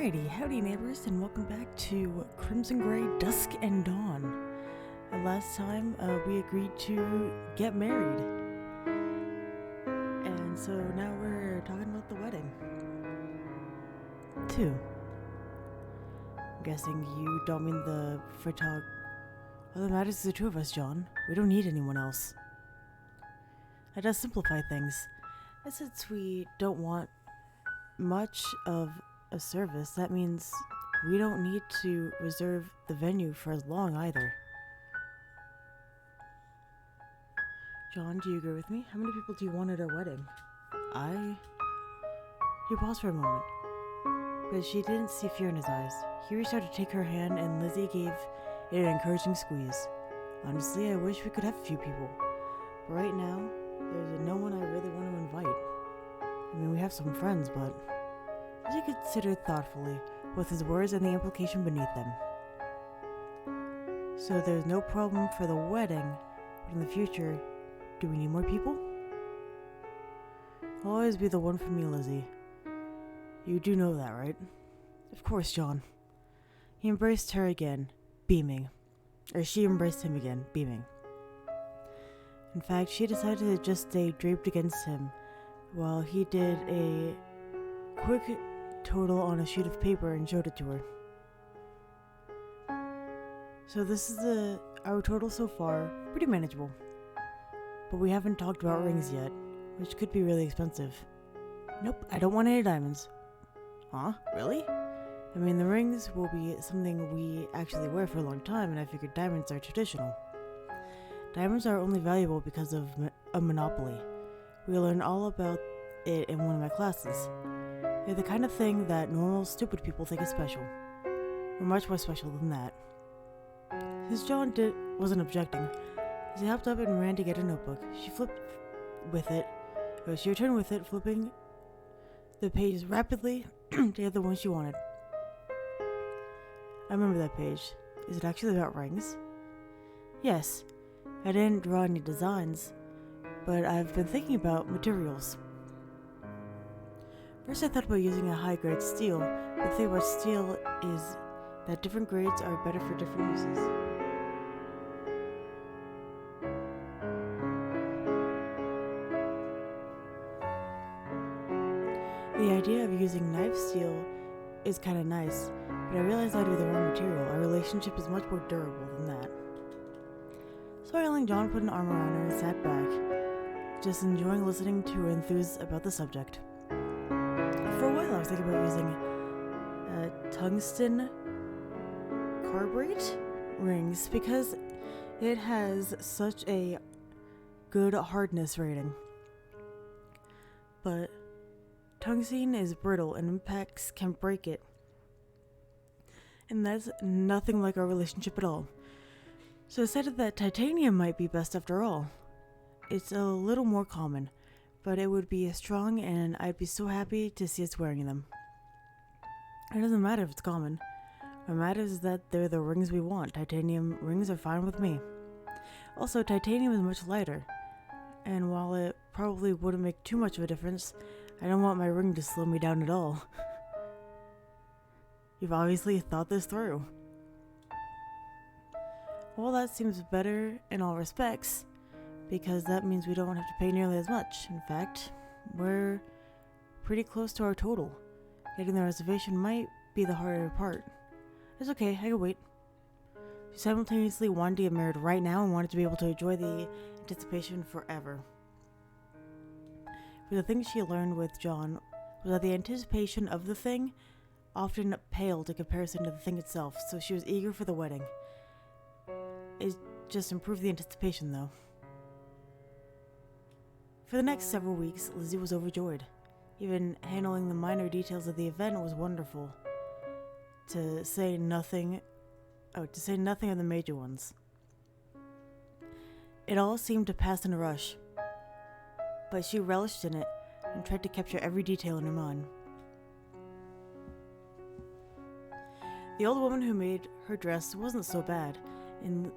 Alrighty, howdy neighbors, and welcome back to Crimson Gray, Dusk and Dawn. And last time, we agreed to get married. And so now we're talking about the wedding. 2. I'm guessing you don't mean the All that matters is the two of us, John. We don't need anyone else. That does simplify things. And since we don't want much of a service, that means we don't need to reserve the venue for as long either. John, do you agree with me? How many people do you want at our wedding? He paused for a moment, but she didn't see fear in his eyes. He reached out to take her hand and Lizzie gave it an encouraging squeeze. Honestly, I wish we could have a few people, but right now, there's no one I really want to invite. I mean, we have some friends, but he considered thoughtfully, both his words and the implication beneath them. So there's no problem for the wedding, but in the future, do we need more people? I'll always be the one for me, Lizzie. You do know that, right? Of course, John. He embraced her again, beaming. Or she embraced him again, beaming. In fact, she decided to just stay draped against him while he did a quick total on a sheet of paper and showed it to her. So this is our total so far, pretty manageable. But we haven't talked about rings yet, which could be really expensive. Nope, I don't want any diamonds. Huh? Really? I mean, the rings will be something we actually wear for a long time, and I figured diamonds are traditional. Diamonds are only valuable because of a monopoly. We learned all about it in one of my classes. They're the kind of thing that normal, stupid people think is special. We're much more special than that. Since John wasn't objecting, as he hopped up and ran to get a notebook, she returned with it, flipping the pages rapidly to get the one she wanted. I remember that page. Is it actually about rings? Yes. I didn't draw any designs, but I've been thinking about materials. First I thought about using a high-grade steel, but the thing about steel is that different grades are better for different uses. The idea of using knife steel is kinda nice, but I realized I'd be the wrong material. Our relationship is much more durable than that. Smiling, John put an arm around her and sat back, just enjoying listening to her enthuse about the subject. For a while I was thinking about using tungsten carbide rings because it has such a good hardness rating. But tungsten is brittle and impacts can break it. And that's nothing like our relationship at all. So I decided that titanium might be best after all. It's a little more common, but it would be strong and I'd be so happy to see us wearing them. It doesn't matter if it's common. What matters is that they're the rings we want. Titanium rings are fine with me. Also, titanium is much lighter, and while it probably wouldn't make too much of a difference, I don't want my ring to slow me down at all. You've obviously thought this through. Well, that seems better in all respects, because that means we don't have to pay nearly as much. In fact, we're pretty close to our total. Getting the reservation might be the harder part. It's okay, I can wait. She simultaneously wanted to get married right now and wanted to be able to enjoy the anticipation forever. But the thing she learned with John was that the anticipation of the thing often paled in comparison to the thing itself, so she was eager for the wedding. It just improved the anticipation, though. For the next several weeks, Lizzie was overjoyed. Even handling the minor details of the event was wonderful. To say nothing of the major ones. It all seemed to pass in a rush, but she relished in it and tried to capture every detail in her mind. The old woman who made her dress wasn't so bad, and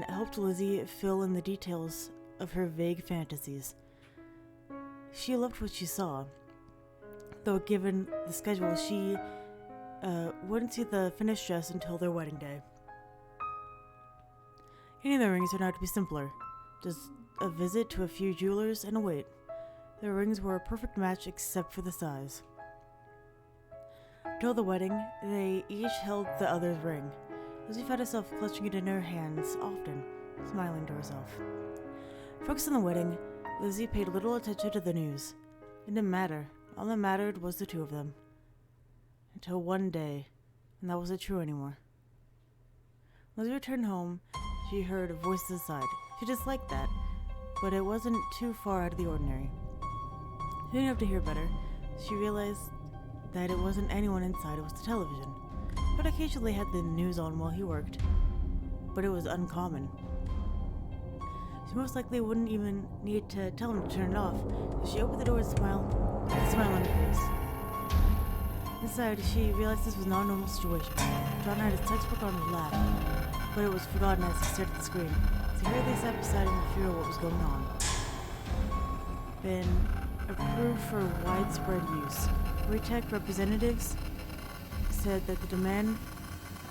helped Lizzie fill in the details of her vague fantasies. She loved what she saw, though given the schedule, she wouldn't see the finished dress until their wedding day. Getting the rings turned out to be simpler. Just a visit to a few jewelers and a wait. Their rings were a perfect match except for the size. Until the wedding, they each held the other's ring. Lizzie found herself clutching it in her hands often, smiling to herself. Focused on the wedding, Lizzie paid little attention to the news. It didn't matter. All that mattered was the two of them. Until one day, and that wasn't true anymore. When Lizzie returned home, she heard voices inside. She disliked that, but it wasn't too far out of the ordinary. Soon enough to hear better, she realized that it wasn't anyone inside, it was the television. But occasionally had the news on while he worked. But it was uncommon. She most likely wouldn't even need to tell him to turn it off, so she opened the door and smiled, with a smile on her face. Inside, she realized this was not a normal situation. John had his textbook on his lap, but it was forgotten as he stared at the screen. So he hurriedly sat beside him to figure out what was going on. Been approved for widespread use. Retech representatives said that the demand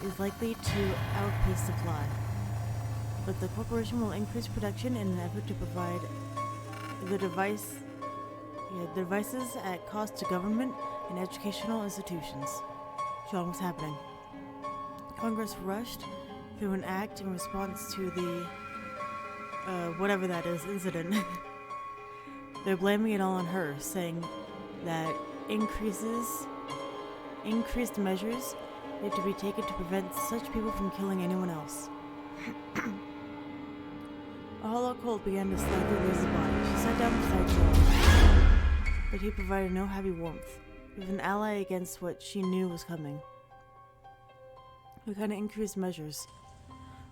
is likely to outpace supply, but the corporation will increase production in an effort to provide the devices at cost to government and educational institutions. John was happening. Congress rushed through an act in response to the whatever that is incident. They're blaming it all on her, saying that increased measures need to be taken to prevent such people from killing anyone else. A hollow cold began to slide through Liz's body. She sat down beside John, but he provided no heavy warmth. He was an ally against what she knew was coming. What kind of increased measures?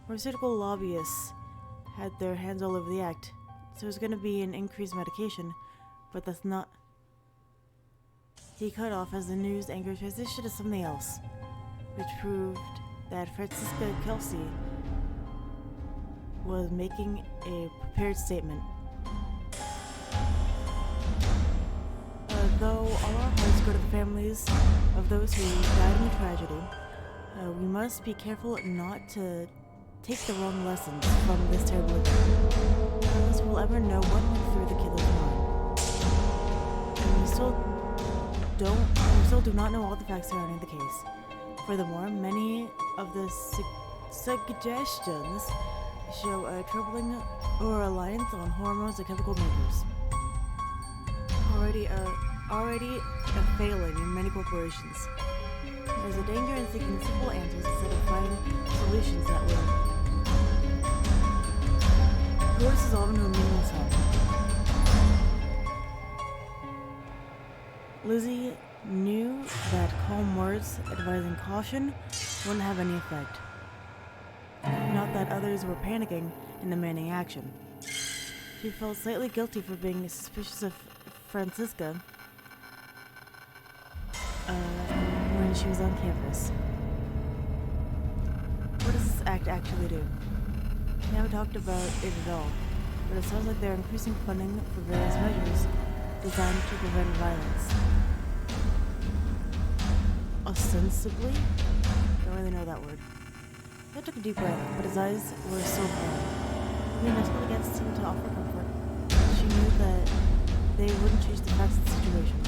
Pharmaceutical lobbyists had their hands all over the act, so there's going to be an increased medication, but that's not... He cut off as the news anchor transitioned to something else, which proved that Francisca Kelsey was making a prepared statement. Though all our hearts go to the families of those who died in the tragedy, we must be careful not to take the wrong lessons from this terrible event. None of us will ever know what went through the killer's mind. And we still do not know all the facts surrounding the case. Furthermore, many of the suggestions show a troubling reliance on hormones and chemical makers. Already a failing in many corporations. There's a danger in seeking simple answers instead of finding solutions that will go to solve into a meaningless one. Lizzie knew that calm words advising caution wouldn't have any effect. Not that others were panicking and demanding action. She felt slightly guilty for being suspicious of Francisca when she was on campus. What does this act actually do? We haven't talked about it at all, but it sounds like they're increasing funding for various measures designed to prevent violence. Ostensibly? Don't really know that word. I took a deep breath, but his eyes were so calm. He nestled against him to offer comfort. She knew that they wouldn't change the facts of the situation.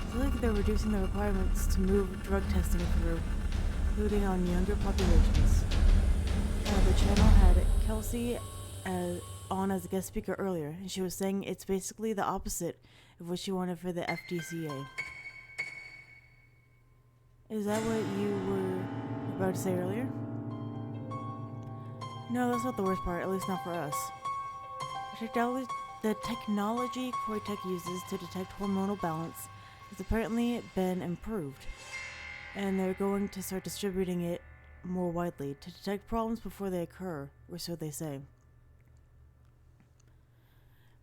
It's like they're reducing the requirements to move drug testing through, including on younger populations. The channel had Kelsey on as a guest speaker earlier, and she was saying it's basically the opposite of what she wanted for the FDCA. Is that what you were about to say earlier? No, that's not the worst part, at least not for us. The technology Koitek uses to detect hormonal balance has apparently been improved, and they're going to start distributing it more widely to detect problems before they occur, or so they say.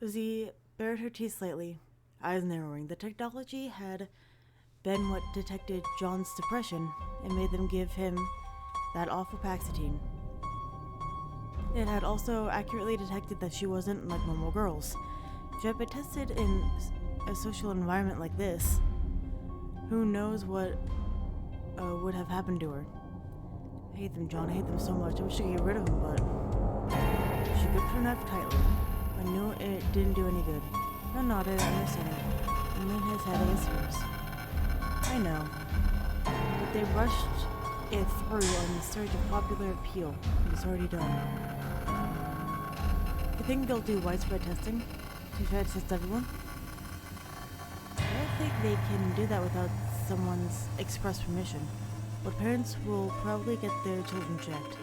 Lizzie bared her teeth slightly, eyes narrowing. The technology had been what detected John's depression and made them give him that awful Paxatine. It had also accurately detected that she wasn't like normal girls. If it had been tested in a social environment like this, Who knows what would have happened to her. I hate them, John. I hate them so much. I wish I could get rid of them, but... She gripped her knife tightly. I knew it didn't do any good. John nodded, understanding, and leaned his head against hers. I know. But they rushed it through on the surge of popular appeal. It was already done. You think they'll do widespread testing? To try to test everyone? I don't think they can do that without someone's express permission. But parents will probably get their children checked.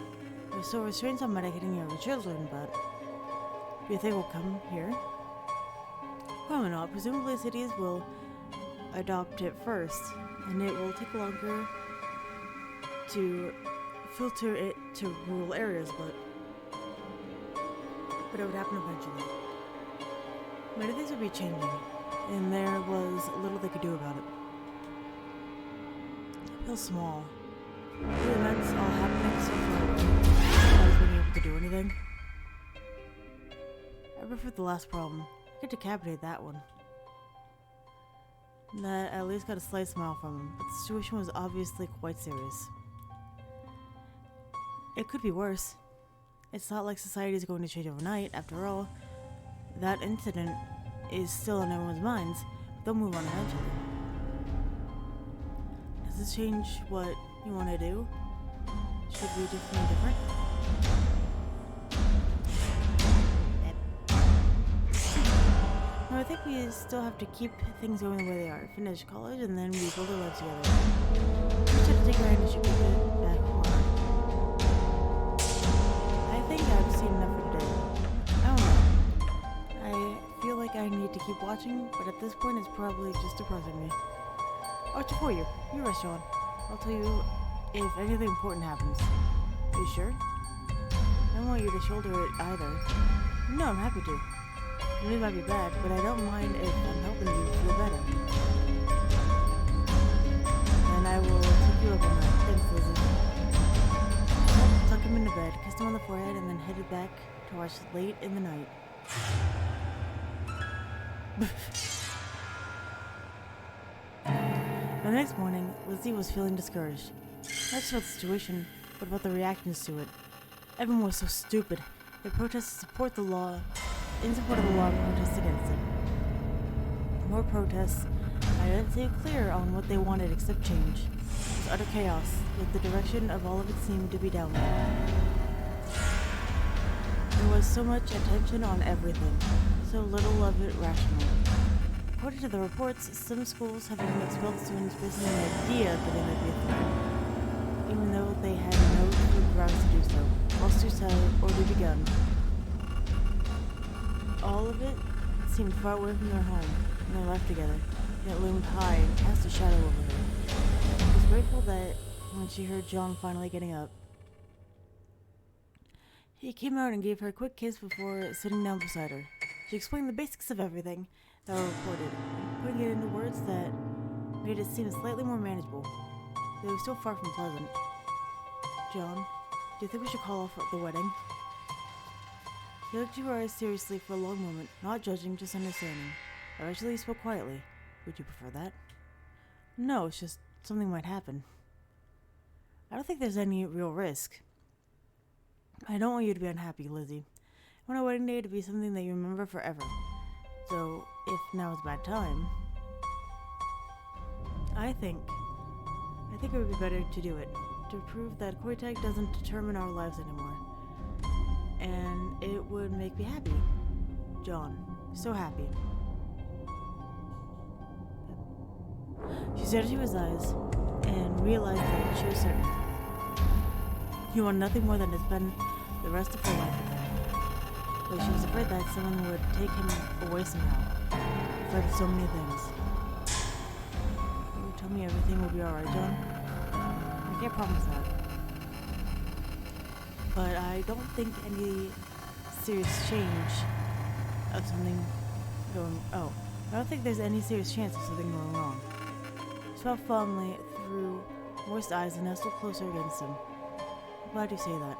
There's still restraints on medicating your children, but... Do you think we'll come here? Probably not. Presumably cities will adopt it first, and it will take longer to filter it to rural areas, but it would happen eventually. Many things would be changing, and there was little they could do about it. I feel small. The events all happening so far without being able to do anything. I prefer the last problem. I could decapitate that one. That at least got a slight smile from him, but the situation was obviously quite serious. It could be worse. It's not like society is going to change overnight. After all, that incident is still in everyone's minds. They'll move on eventually. Does this change what you want to do? Should we do something different? No, I think we still have to keep things going the way they are. Finish college and then we build our lives together. We should take our hand and should keep it back hard. I think I've seen enough for today. I don't know. I feel like I need to keep watching, but at this point it's probably just depressing me. I'll watch it for you. You rest, John. I'll tell you if anything important happens. Are you sure? I don't want you to shoulder it either. No, I'm happy to. The news might be bad, but I don't mind if I'm helping you feel better. And I will take you up on that. Thanks, Lizzie. I'll tuck him into bed, kissed him on the forehead, and then headed back to watch late in the night. The next morning, Lizzie was feeling discouraged. Not just about the situation, but about the reactions to it. Everyone was so stupid. They protested to support the law, in support of the law, and protests against it. More protests. I didn't see clear on what they wanted except change. It was utter chaos, yet the direction of all of it seemed to be downward. There was so much attention on everything, so little of it rational. According to the reports, some schools have even expelled students based on the idea that they might be a threat, even though they had no good grounds to do so. Lawsuits had already begun. All of it seemed far away from their home, and they left together, and it loomed high and cast a shadow over her. She was grateful that when she heard John finally getting up, he came out and gave her a quick kiss before sitting down beside her. She explained the basics of everything that were reported, putting it into words that made it seem slightly more manageable. They were still far from pleasant. John, do you think we should call off the wedding? He looked at her eyes seriously for a long moment, not judging, just understanding. Eventually he spoke quietly. Would you prefer that? No, it's just something might happen. I don't think there's any real risk. I don't want you to be unhappy, Lizzie. I want our wedding day to be something that you remember forever. So, if now is a bad time, I think it would be better to do it, to prove that koi tag doesn't determine our lives anymore. And it would make me happy. John, so happy. She stared into his eyes and realized that she was certain. He wanted nothing more than to spend the rest of her life with him. But she was afraid that someone would take him away somehow. Afraid of so many things. You tell me everything will be alright, John? I can't promise that. But I don't think any serious change of something going... Oh, I don't think there's any serious chance of something going wrong. She felt fondly through moist eyes and nestled closer against him. I'm glad you say that.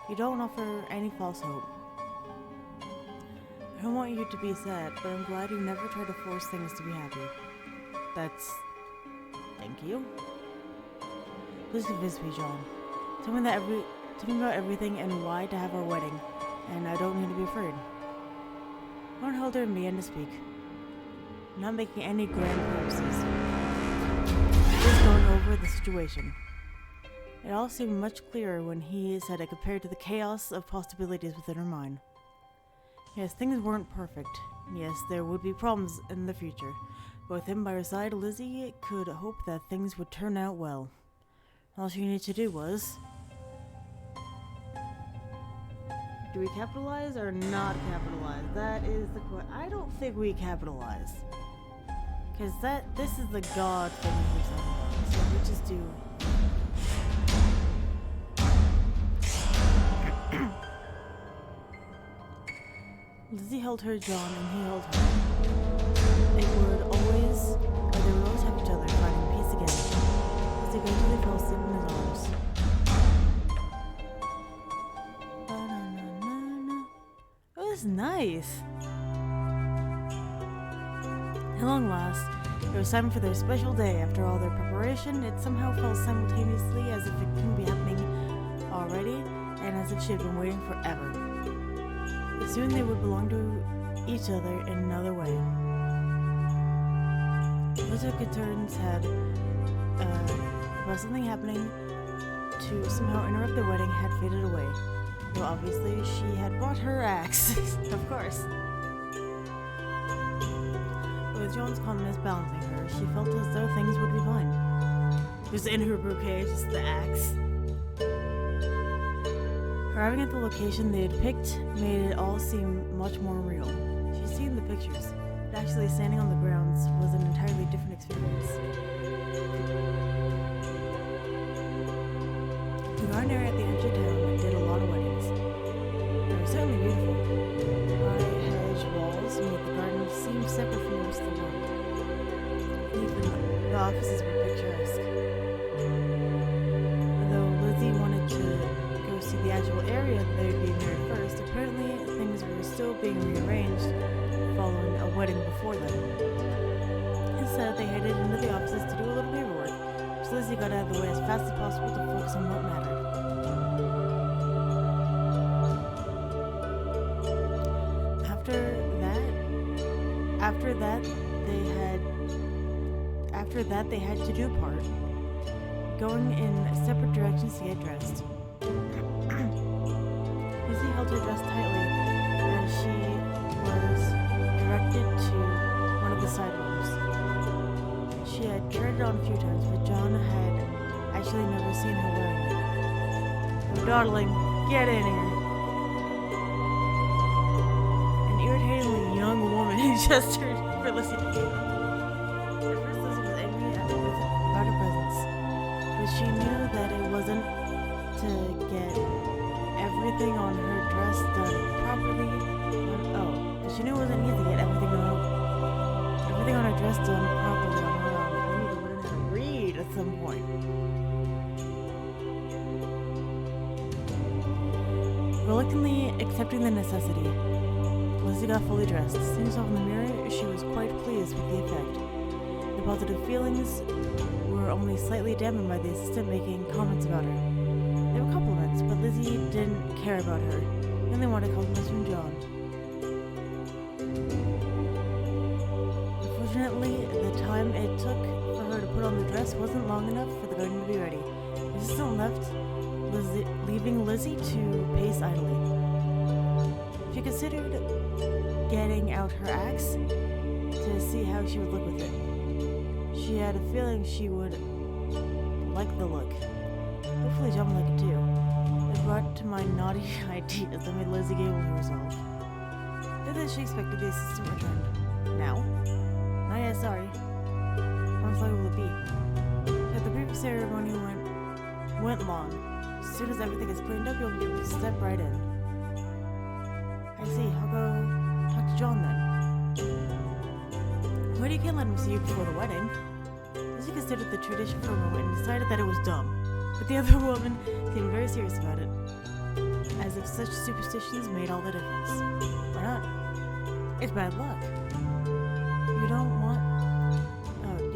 You don't offer any false hope. I don't want you to be sad, but I'm glad you never try to force things to be happy. That's Thank you. Please convince me, John. Tell me about everything and why to have our wedding, and I don't need to be afraid. Lord Helder and began to speak. Not making any grand promises. Just going over the situation. It all seemed much clearer when he said it compared to the chaos of possibilities within her mind. Yes, things weren't perfect. Yes, there would be problems in the future. But with him by her side, Lizzie could hope that things would turn out well. All she needed to do was... Do we capitalize or not capitalize? That is the question. I don't think we capitalize. Because this is the god thing we're talking about. So we just do... Lizzie held her John and he held her. They would always have each other, finding peace again. As they gradually fell asleep in his arms. It was nice. At long last, it was time for their special day. After all their preparation, it somehow felt simultaneously as if it couldn't be happening already, and as if she had been waiting forever. Soon they would belong to each other in another way. Most of the concerns had about something happening to somehow interrupt the wedding had faded away. Though obviously she had brought her axe, of course. But with John's calmness balancing her, she felt as though things would be fine. It was in her bouquet, just the axe. Arriving at the location they had picked made it all seem much more real. She'd seen the pictures, but actually standing on the grounds was an entirely different experience. The garden area at the edge of town did a lot of weddings. They were certainly beautiful. High hedge walls made the garden seem separate from the rest of the world. Even the offices were picturesque. Though Lizzie wanted to see the actual area that they would be married first, apparently things were still being rearranged following a wedding before them. Instead, they headed into the offices to do a little paperwork, so Lizzie got out of the way as fast as possible to focus on what mattered. After that they had to do part, going in separate directions to get dressed. Lizzie held her dress tightly as she was directed to one of the side rooms. She had tried it on a few times, but John had actually never seen her wearing it. Oh, darling, get in here. An irritatingly young woman gestured for Lizzie to get in. At first, Lizzie was angry about her presence, but she knew that it wasn't to get everything on her dress done properly. But she knew it wasn't easy to get everything on her dress done properly on her own. I need to learn how to read at some point. Reluctantly accepting the necessity, Lizzie got fully dressed. Seeing herself in the mirror, she was quite pleased with the effect. The positive feelings were only slightly dampened by the assistant making comments about her. They were compliments, but Lizzie didn't care about her. She only wanted compliments from John. Unfortunately, the time it took for her to put on the dress wasn't long enough for the garden to be ready. The assistant left, leaving Lizzie to pace idly. She considered getting out her axe to see how she would look with it. She had a feeling she would like the look. Hopefully John would like it too. It brought to mind naughty ideas that made Lizzie giggle to herself. Then she expected the assistant returned. Now? Not yet, sorry. How much longer will it be? But the brief ceremony went long. As soon as everything is cleaned up, you'll be able to step right in. I see. I'll go talk to John then. But you can't let him see you before the wedding. Lizzie considered the tradition for a moment and decided that it was dumb. But the other woman seemed very serious about it, as if such superstitions made all the difference. Why not? It's bad luck. You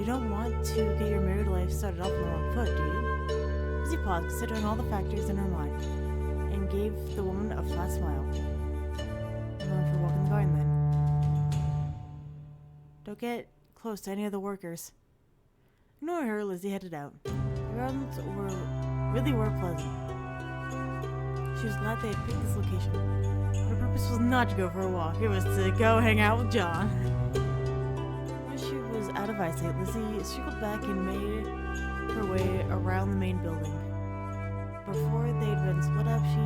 don't want to get your married life started off on the wrong foot, do you? Lizzie paused, considering all the factors in her mind, and gave the woman a flat smile. I'm going for a walk in the garden, then. Don't get close to any of the workers. Ignoring her, Lizzie headed out. The grounds really were pleasant. She was glad they had picked this location. But her purpose was not to go for a walk. It was to go hang out with John. When she was out of eyesight, Lizzie circled back and made her way around the main building. Before they'd been split up, she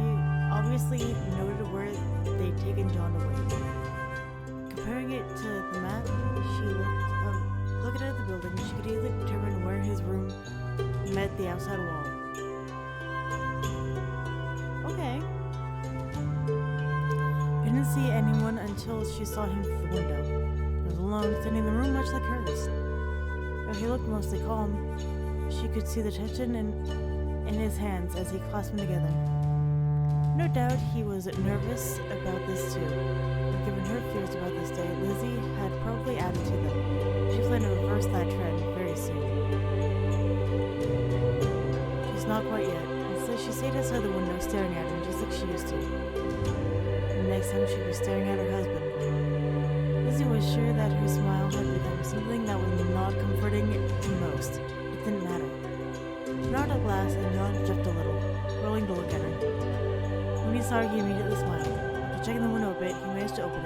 obviously noted where they'd taken John away. Comparing it to the map, she looking at the building, she could easily determine where his room met the outside wall. Okay. I didn't see anyone until she saw him through the window. He was alone, sitting in the room much like hers. Though he looked mostly calm, she could see the tension in his hands as he clasped them together. No doubt he was nervous about this too. But given her fears about this day, Lizzie had probably added to them. She planned to reverse that trend very soon. Just not quite yet. Instead, she stayed outside the window staring at him just like she used to. The next time she was staring at her husband. Lizzie was sure that her smile had become something that was not comforting the most. It didn't matter. She knocked at glass and John jumped a little, rolling to look at her. When he saw her, he immediately smiled. After checking the window a bit, he managed to open it.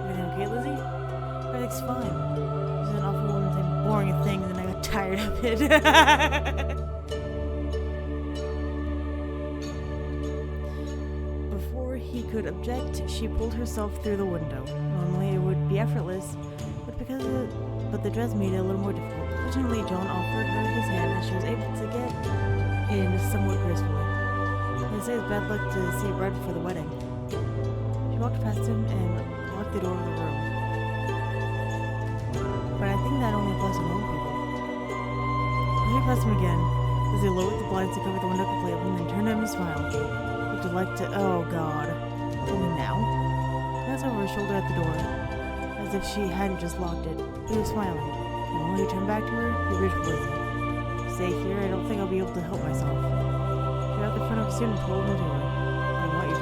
Everything okay, Lizzie? Everything's fine. She's an awful woman saying boring things and I got tired of it. Before he could object, she pulled herself through the window. Normally it would be effortless, but the dress made it a little more difficult. Fortunately, John offered her his hand and she was able to get in somewhat gracefully. They say it's bad luck to see it right before the wedding. She walked past him and locked the door of the room. But I think that only applies to normal people. When he pressed him again, Lizzie lowered the blinds to cover the window completely and then turned to him and smiled. Would you like to— oh god. Only now? Glanced over her shoulder at the door, as if she hadn't just locked it. He was smiling. And when he turned back to her, he reached for Lizzie. Stay here, I don't think I'll be able to help myself. She got the front of his suit and pulled him to her. I want you to.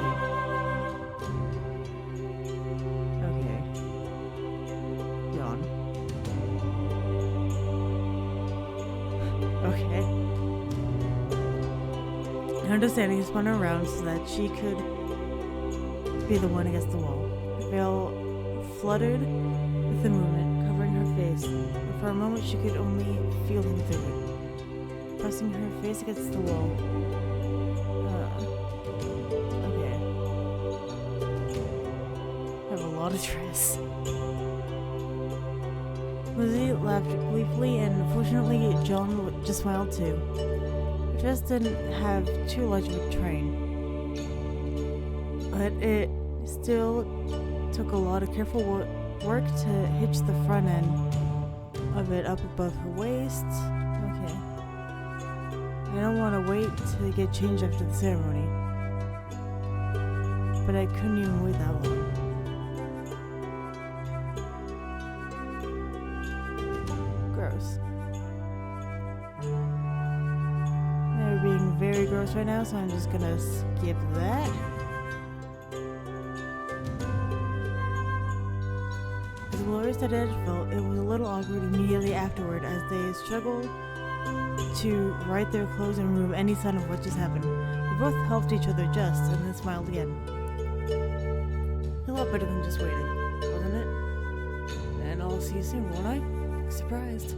Okay. John. Okay. Understanding, he spun her around so that she could be the one against the wall. Her veil fluttered with the movement, covering her face, but for a moment she could only feel him through it. Pressing her face against the wall. Okay. I have a lot of stress. Lizzie laughed gleefully, and fortunately John just smiled too. The dress didn't have too large of a train, but it still took a lot of careful work to hitch the front end of it up above her waist. Okay. I don't want to wait to get changed after the ceremony, but I couldn't even wait that long. Gross. They're being very gross right now, so I'm just gonna skip that. As glorious as it felt, it was a little awkward immediately afterward as they struggled to right their clothes and remove any sign of what just happened. They both helped each other adjust and then smiled again. A lot better than just waiting, wasn't it? And I'll see you soon, won't I? Surprised.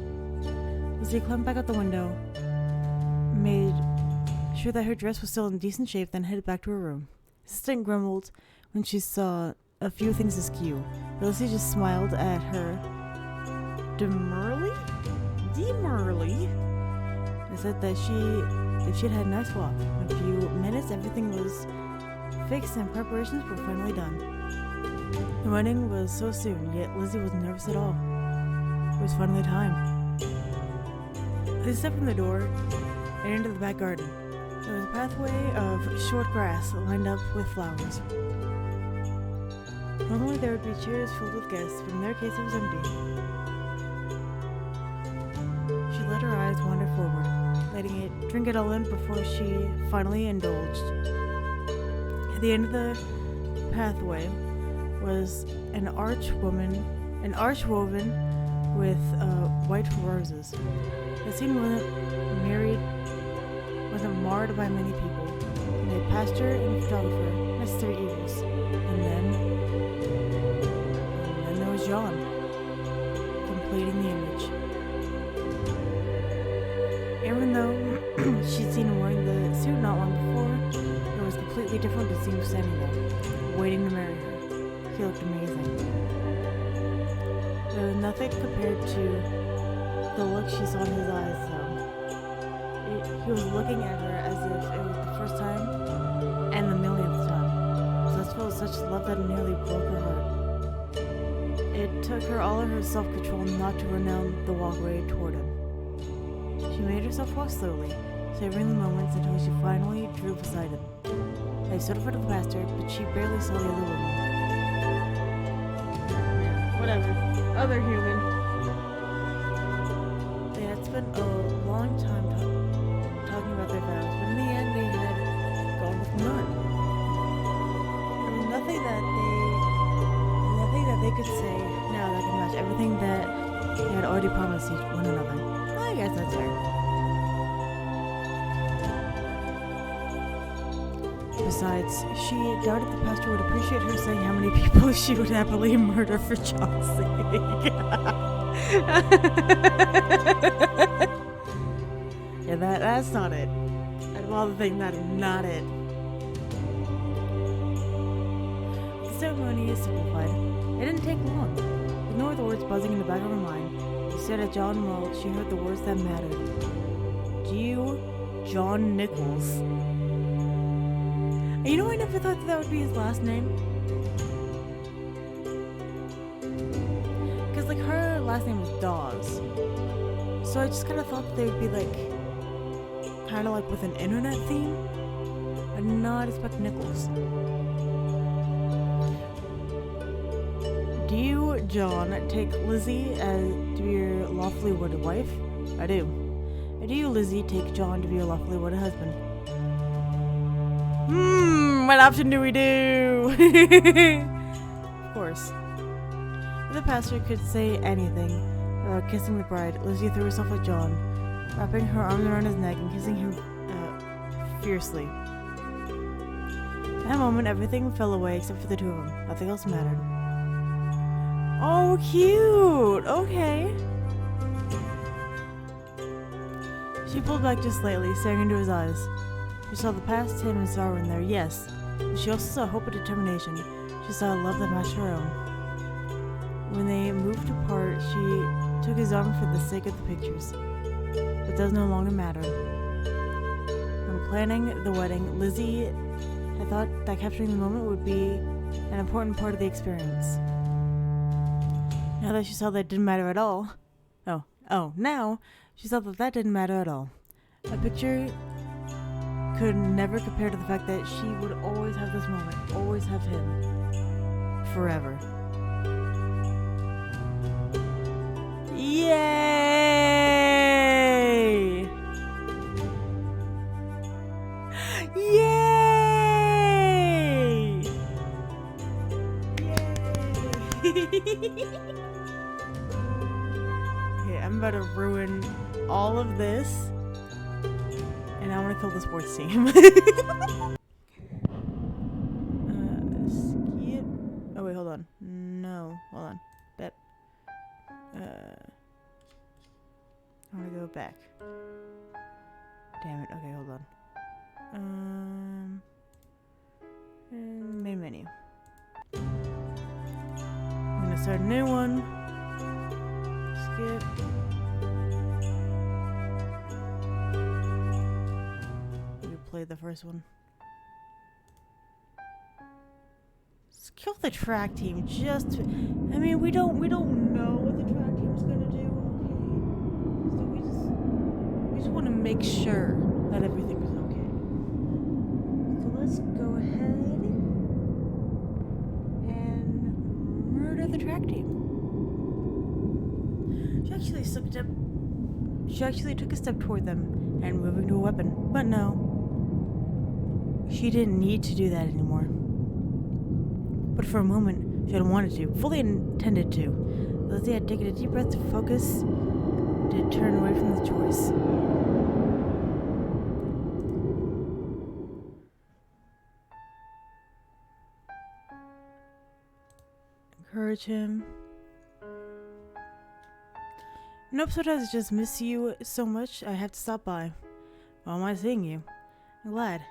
Lizzie climbed back out the window, made sure that her dress was still in decent shape, then headed back to her room. Assistant grumbled when she saw a few things askew, but Lizzie just smiled at her demurely? I said that she'd had a nice walk. In a few minutes, everything was fixed and preparations were finally done. The wedding was so soon, yet Lizzie wasn't nervous at all. It was finally time. They stepped from the door and into the back garden. There was a pathway of short grass lined up with flowers. Normally there would be chairs filled with guests, but in their case it was empty. She let her eyes wander forward, letting it drink it all in before she finally indulged. At the end of the pathway was an arch woven with white roses. The scene wasn't marred by many people. And a pastor and a photographer, necessary evils. And then there was John, completing the image. Even though she'd seen him wearing the suit not long before, it was completely different to see him standing there, waiting to marry her. He looked amazing. There was nothing compared to the look she saw in his eyes, though. He was looking at her as if it was the first time and the millionth time. Just filled with such love that it nearly broke her heart. It took her all of her self-control not to run down the walkway toward him. She made herself walk slowly, savoring the moments until she finally drew beside him. They stood in front of the pastor, but she barely saw the other woman. Whatever. Other human. They had spent a long time talking about their vows, but in the end they had gone with none. There was nothing that they could say now that could match everything that they had already promised each one another. I guess that's fair. Besides, she doubted the pastor would appreciate her saying how many people she would happily murder for John's sake. Yeah, that's not it. Out of all the things, that is not it. The ceremony is simplified. It didn't take long. Ignore the words buzzing in the back of her mind. She stared at John while she heard the words that mattered. Geo John Nichols. And you know, I never thought that would be his last name. Because, like, her last name was Dawes. So I just kind of thought that they would be, like, kind of like with an internet theme. I did not expect Nichols. Do you, John, take Lizzie to be your lawfully wedded wife? I do. And do you, Lizzie, take John to be your lawfully wedded husband? What option do we do? Of course. If the pastor could say anything about kissing the bride, Lizzie threw herself at John, wrapping her arms around his neck and kissing him fiercely. At that moment, everything fell away except for the two of them. Nothing else mattered. Oh, cute! Okay. She pulled back just slightly, staring into his eyes. She saw the past, him, and sorrow in there, yes. But she also saw hope and determination. She saw a love that matched her own. When they moved apart, she took his arm for the sake of the pictures. It does no longer matter. When planning the wedding, Lizzie had thought that capturing the moment would be an important part of the experience. Now that she saw that it didn't matter at all. Now she saw that didn't matter at all. A picture could never compare to the fact that she would always have this moment, always have him, forever. Yay! Yay! Yay! Okay, I'm about to ruin all of this. And I want to kill the sports team. Skip. Oh wait, hold on. No, hold on. That. I want to go back. Damn it. Okay, hold on. Main menu. I'm gonna start a new one. Skip. Play the first one. Let's kill the track team. I mean, we don't know what the track team's gonna do. Okay, so we just want to make sure that everything is okay. So let's go ahead and murder the track team. She actually took a step toward them and moving to a weapon, but no. She didn't need to do that anymore. But for a moment, she had wanted to, fully intended to. Lizzie had taken a deep breath to focus, to turn away from the choice. Encourage him. Nope, sometimes I just miss you so much I have to stop by. Why am I seeing you? I'm glad.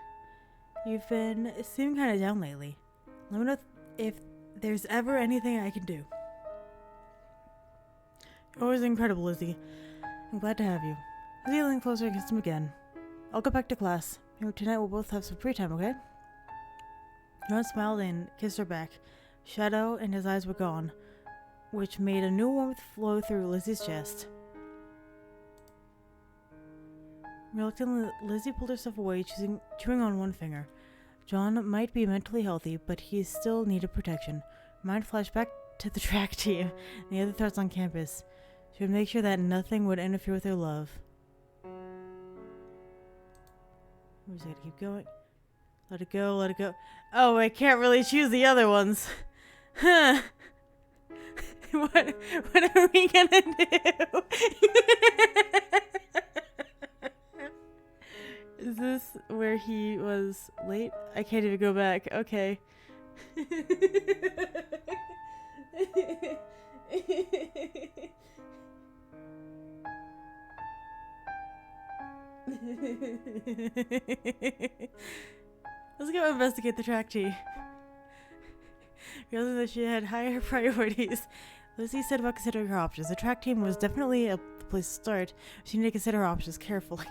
You've been seeming kind of down lately. Let me know if there's ever anything I can do. You're always incredible, Lizzie. I'm glad to have you. Lizzie leaned closer and kissed him again. I'll go back to class. Maybe tonight we'll both have some free time, okay? John smiled and kissed her back. Shadow in his eyes were gone, which made a new warmth flow through Lizzie's chest. Reluctantly, Lizzie pulled herself away, chewing on one finger. John might be mentally healthy, but he still needed protection. Mind flashed back to the track team and the other threats on campus. She would make sure that nothing would interfere with their love. We're just gonna keep going. Let it go, let it go. Oh, I can't really choose the other ones. Huh. What are we gonna do? Is this where he was late? I can't even go back. Okay. Let's go investigate the track team. Realizing that she had higher priorities, Lizzie said about considering her options. The track team was definitely a place to start. She needed to consider her options carefully.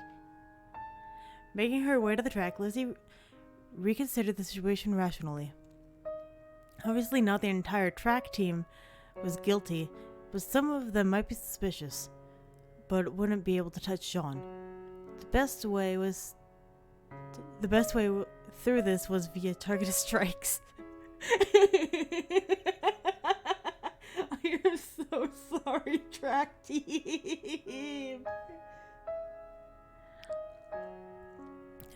Making her way to the track, Lizzie reconsidered the situation rationally. Obviously not the entire track team was guilty, but some of them might be suspicious, but wouldn't be able to touch Jean. The best way through this was via targeted strikes. I am so sorry, track team.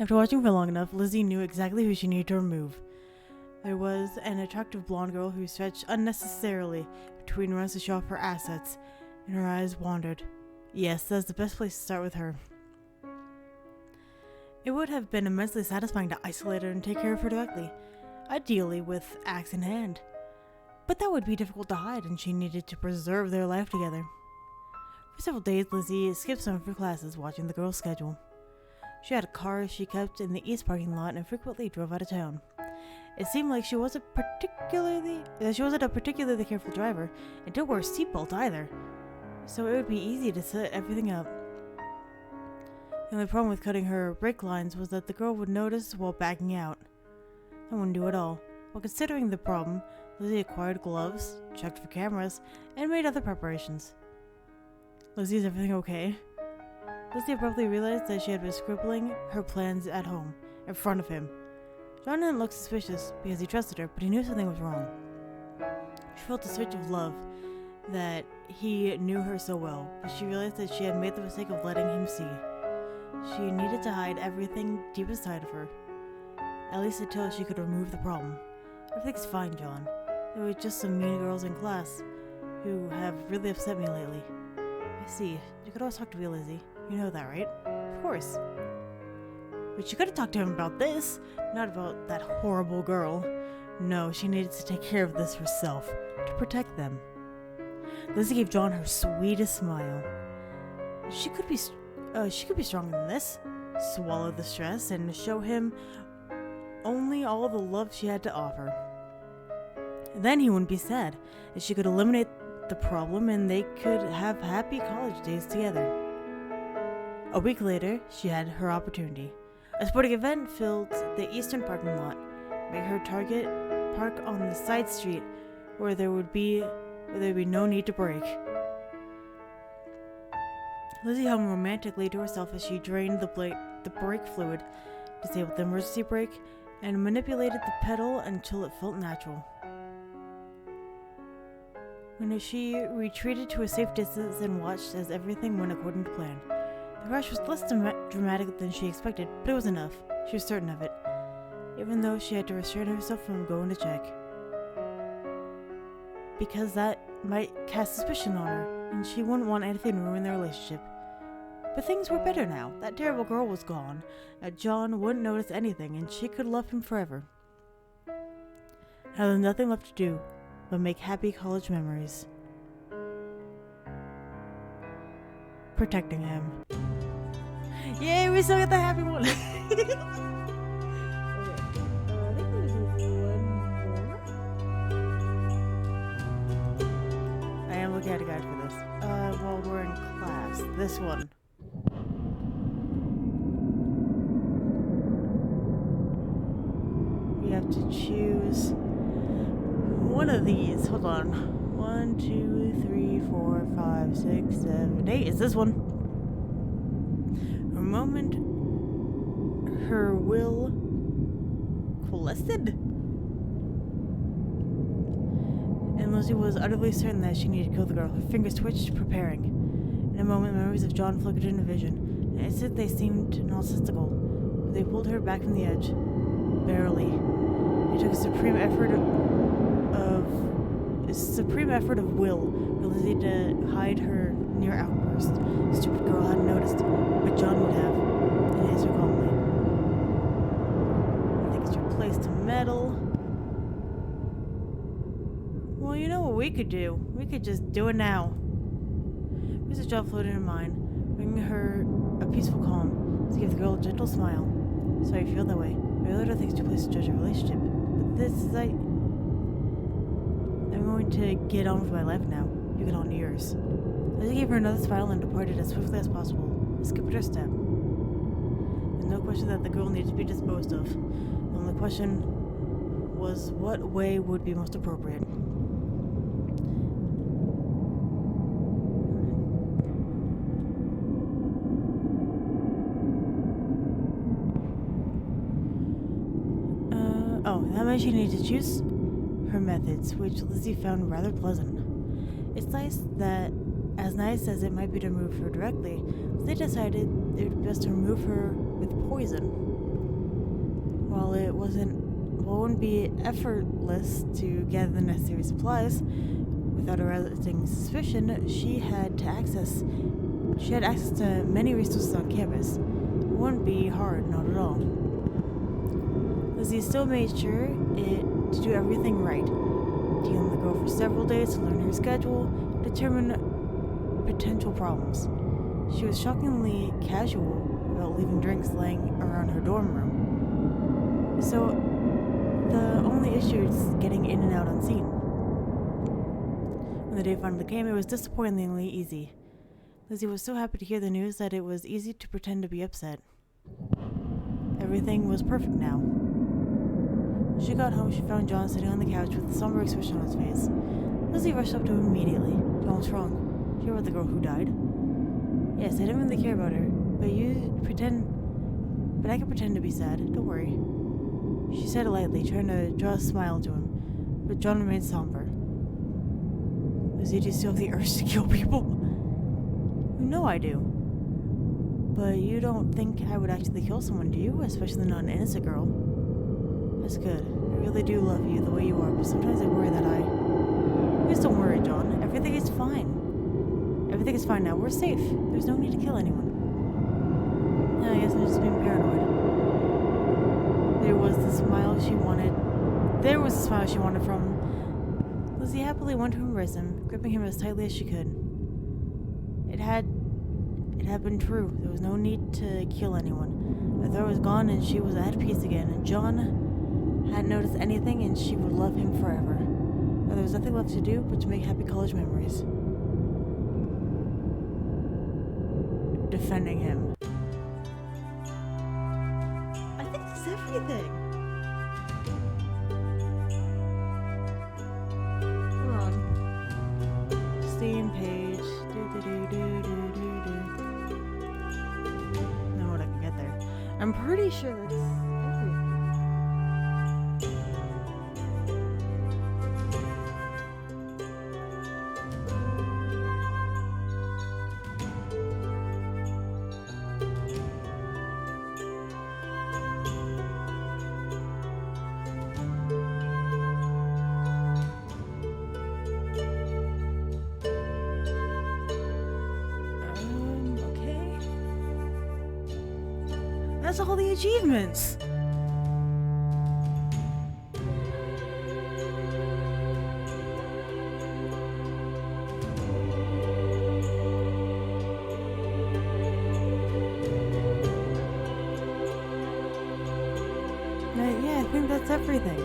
After watching for long enough, Lizzie knew exactly who she needed to remove. There was an attractive blonde girl who stretched unnecessarily between runs to show off her assets, and her eyes wandered. Yes, that's the best place to start with her. It would have been immensely satisfying to isolate her and take care of her directly, ideally with axe in hand. But that would be difficult to hide, and she needed to preserve their life together. For several days, Lizzie skipped some of her classes, watching the girl's schedule. She had a car she kept in the east parking lot and frequently drove out of town. It seemed like she wasn't a particularly careful driver, and didn't wear a seatbelt either, so it would be easy to set everything up. The only problem with cutting her brake lines was that the girl would notice while backing out. That wouldn't do at all. While considering the problem, Lizzie acquired gloves, checked for cameras, and made other preparations. Lizzie, is everything okay? Lizzie abruptly realized that she had been scribbling her plans at home, in front of him. John didn't look suspicious because he trusted her, but he knew something was wrong. She felt a surge of love that he knew her so well, but she realized that she had made the mistake of letting him see. She needed to hide everything deep inside of her, at least until she could remove the problem. Everything's fine, John. There were just some mean girls in class who have really upset me lately. I see. You could always talk to me, Lizzie. You know that, right? Of course. But she could have talked to him about this, not about that horrible girl. No, she needed to take care of this herself, to protect them. Lizzie gave John her sweetest smile. She could be stronger than this. Swallow the stress and show him only all the love she had to offer. Then he wouldn't be sad, and she could eliminate the problem and they could have happy college days together. A week later, she had her opportunity. A sporting event filled the eastern parking lot, making her target park on the side street where there would be no need to brake. Lizzie hummed romantically to herself as she drained the brake fluid, disabled the emergency brake, and manipulated the pedal until it felt natural. When she retreated to a safe distance and watched as everything went according to plan, The crash was less dramatic than she expected, but it was enough. She was certain of it, even though she had to restrain herself from going to check. Because that might cast suspicion on her, and she wouldn't want anything to ruin their relationship. But things were better now. That terrible girl was gone. John wouldn't notice anything, and she could love him forever. Now there's nothing left to do but make happy college memories. Protecting him. Yay, we still get the happy one! Okay. I think we do one more. I am looking at a guide for this. While we're in class. This one. We have to choose one of these. Hold on. 1, 2, 3, 4, 5, 6, 7, 8. It's this one. For a moment, her will coalesced, and Lizzie was utterly certain that she needed to kill the girl. Her fingers twitched, preparing. In a moment, memories of John flickered into vision. In an instant, they seemed nonsensical, but they pulled her back from the edge. Barely. It took a supreme effort of will for Lizzie to hide her near outburst. The stupid girl hadn't noticed, but John would have, and answered calmly. I think it's your place to meddle. Well, you know what we could do? We could just do it now. Mrs. John floated in her mind, bringing her a peaceful calm, to give the girl a gentle smile. Sorry you feel that way. I really don't think it's your place to judge a relationship. But this is I'm going to get on with my life now. You get on to yours. Lizzie gave her another smile and departed as swiftly as possible, skipping her step. There's no question that the girl needed to be disposed of. The only question was what way would be most appropriate. That meant she needed to choose her methods, which Lizzie found rather pleasant. It's nice as it might be to remove her directly, they decided it would be best to remove her with poison. While it wouldn't be effortless to gather the necessary supplies, without arousing suspicion, she had access to many resources on campus. It wouldn't be hard, not at all. Lizzie still made sure to do everything right, dealing with the girl for several days to learn her schedule, determine potential problems. She was shockingly casual about leaving drinks laying around her dorm room. So the only issue is getting in and out unseen. When the day finally came, it was disappointingly easy. Lizzie was so happy to hear the news that it was easy to pretend to be upset. Everything was perfect now. When she got home, she found John sitting on the couch with a somber expression on his face. Lizzie rushed up to him immediately. John, what's wrong? Hear about the girl who died? Yes, I didn't really care about her, but I can pretend to be sad. Don't worry. She said it lightly, trying to draw a smile to him, but John remained somber. Lizzie, do you still have the urge to kill people? You know I do. But you don't think I would actually kill someone, do you? Especially not an innocent girl. That's good. I really do love you the way you are, but sometimes I worry that Please don't worry, John. Everything is fine. Everything is fine now. We're safe. There's no need to kill anyone. No, I guess I'm just being paranoid. There was the smile she wanted from... Lizzie happily went to embrace him, gripping him as tightly as she could. It had been true. There was no need to kill anyone. The threat was gone and she was at peace again, and John hadn't noticed anything and she would love him forever. Now, there was nothing left to do but to make happy college memories. Defending him. I think that's everything. Hold on. Steam page. Know what I can get there. I'm pretty sure that's everything. That's all the achievements. Yeah, I think that's everything.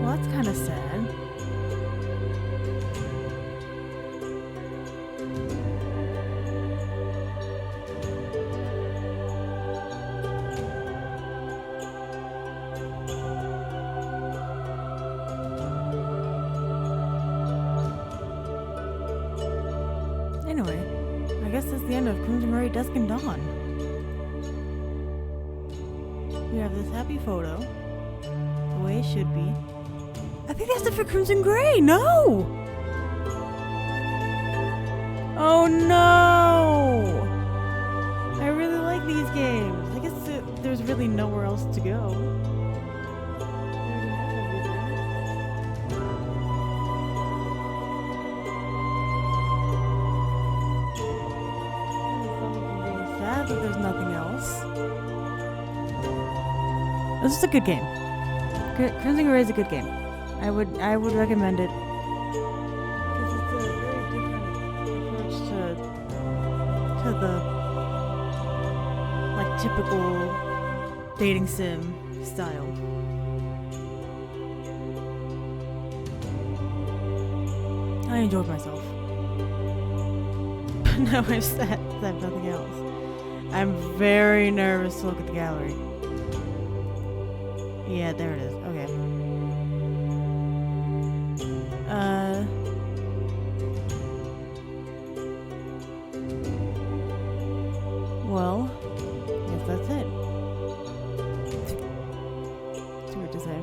Well, that's kind of sad. Anyway, I guess that's the end of GamesRHard Dusk and Dawn. We have this happy photo, the way it should be. I think that's it for Crimson Gray. No! Oh no! I really like these games. I guess there's really nowhere else to go. Sad that there's nothing else. This is a good game. Crimson Gray is a good game. I would recommend it. Because it's a very different approach to the like typical dating sim style. I enjoyed myself. Now I'm sad because I have nothing else. I'm very nervous to look at the gallery. Yeah, there it is. Okay. Well, I guess that's it. Too weird to say.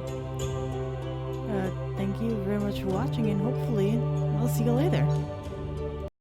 Thank you very much for watching, and hopefully I'll see you later.